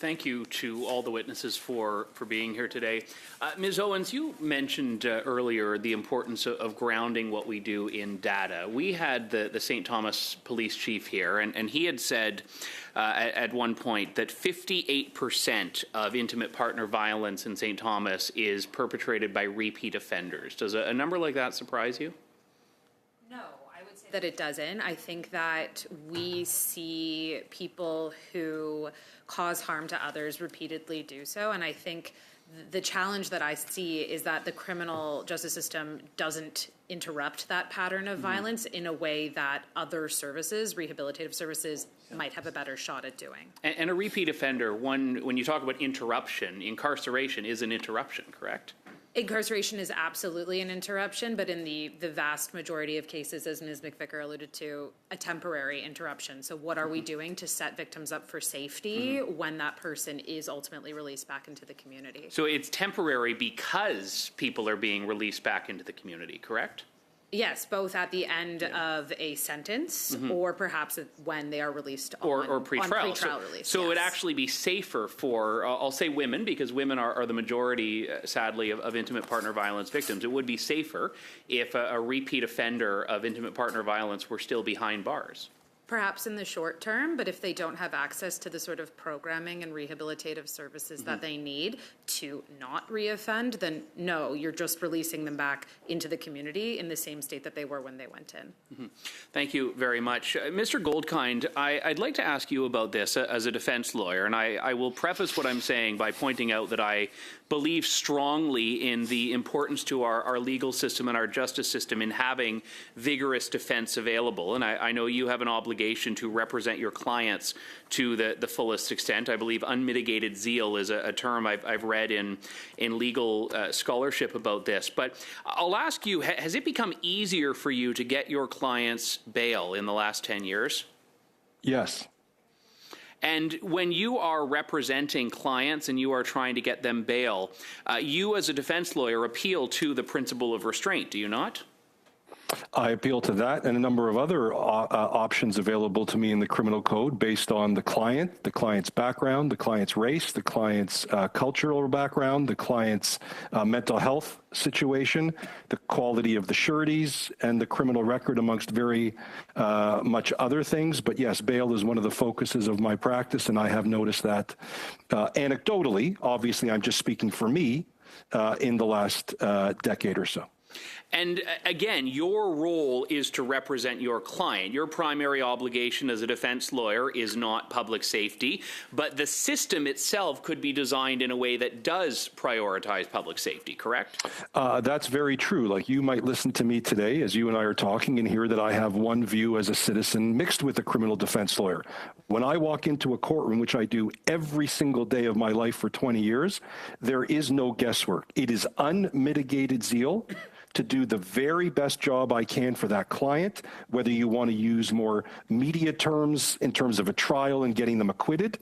Thank you to all the witnesses for being here today. Ms. Owens, you mentioned earlier the importance of grounding what we do in data. We had the St. Thomas police chief here, and he had said at one point that 58% of intimate partner violence in St. Thomas is perpetrated by repeat offenders. Does a number like that surprise you? No, I would say that it doesn't. I think that we see people who cause harm to others repeatedly do so, and I think the challenge that I see is that the criminal justice system doesn't interrupt that pattern of violence in a way that other services, rehabilitative services, might have a better shot at doing. And a repeat offender, when you talk about interruption, incarceration is an interruption, correct? Incarceration is absolutely an interruption, but in the vast majority of cases, as Ms. McVicker alluded to, a temporary interruption. So what are we doing to set victims up for safety when that person is ultimately released back into the community? So it's temporary because people are being released back into the community, correct? Yes, both at the end of a sentence or perhaps when they are released or pre-trial. Release. So it would actually be safer for, I'll say women, because women are the majority, sadly, of intimate partner violence victims. It would be safer if a repeat offender of intimate partner violence were still behind bars. Perhaps in the short term, but if they don't have access to the sort of programming and rehabilitative services that they need to not reoffend, then no, you're just releasing them back into the community in the same state that they were when they went in. Thank you very much. Mr. Goldkind, I'd like to ask you about this as a defense lawyer, and I will preface what I'm saying by pointing out that I believe strongly in the importance to our legal system and our justice system in having vigorous defense available. And I know you have an obligation to represent your clients to the fullest extent. I believe unmitigated zeal is a term I've read in legal scholarship about this. But I'll ask you, has it become easier for you to get your clients bail in the last 10 years? Yes. And when you are representing clients and you are trying to get them bail, you as a defense lawyer appeal to the principle of restraint, do you not? I appeal to that and a number of other options available to me in the criminal code based on the client's background, the client's race, the client's cultural background, the client's mental health situation, the quality of the sureties, and the criminal record, amongst very much other things. But yes, bail is one of the focuses of my practice, and I have noticed that anecdotally, obviously I'm just speaking for me, in the last decade or so. And again, your role is to represent your client. Your primary obligation as a defense lawyer is not public safety, but the system itself could be designed in a way that does prioritize public safety, correct? That's very true. Like, you might listen to me today as you and I are talking and hear that I have one view as a citizen mixed with a criminal defense lawyer. When I walk into a courtroom, which I do every single day of my life for 20 years, there is no guesswork. It is unmitigated zeal to do the very best job I can for that client, whether you want to use more media terms in terms of a trial and getting them acquitted,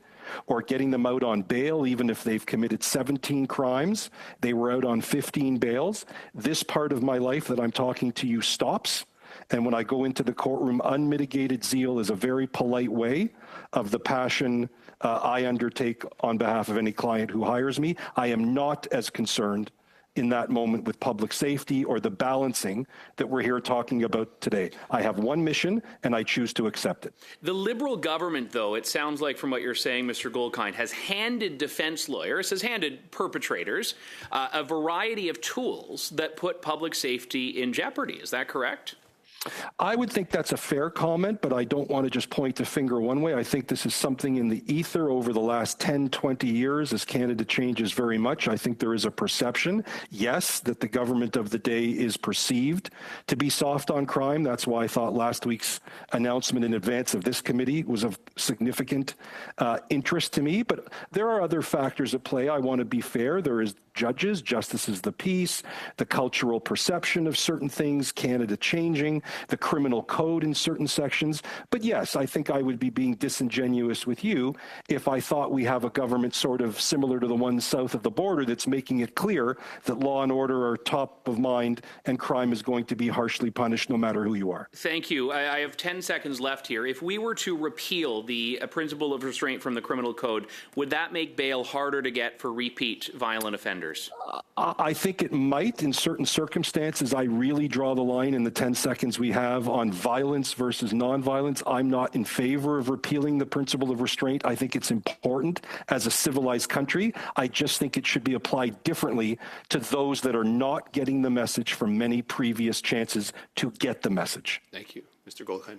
or getting them out on bail, even if they've committed 17 crimes. They were out on 15 bails. This part of my life that I'm talking to you stops. And when I go into the courtroom, unmitigated zeal is a very polite way of the passion I undertake on behalf of any client who hires me. I am not as concerned in that moment with public safety or the balancing that we're here talking about today. I have one mission, and I choose to accept it. The Liberal government, though, it sounds like from what you're saying, Mr. Goldkind, has handed defense lawyers, has handed perpetrators, a variety of tools that put public safety in jeopardy. Is that correct? I would think that's a fair comment, but I don't want to just point the finger one way. I think this is something in the ether over the last 10, 20 years as Canada changes very much. I think there is a perception, yes, that the government of the day is perceived to be soft on crime. That's why I thought last week's announcement in advance of this committee was of significant interest to me. But there are other factors at play. I want to be fair. There is judges, justices of the peace, the cultural perception of certain things, Canada changing, the criminal code in certain sections. But yes, I think I would be being disingenuous with you if I thought we have a government sort of similar to the one south of the border that's making it clear that law and order are top of mind and crime is going to be harshly punished no matter who you are. Thank you. I have 10 seconds left here. If we were to repeal the principle of restraint from the criminal code, would that make bail harder to get for repeat violent offenders? I think it might in certain circumstances. I really draw the line in the 10 seconds we have on violence versus nonviolence. I'm not in favor of repealing the principle of restraint. I think it's important as a civilized country. I just think it should be applied differently to those that are not getting the message from many previous chances to get the message. Thank you. Mr. Goldkind.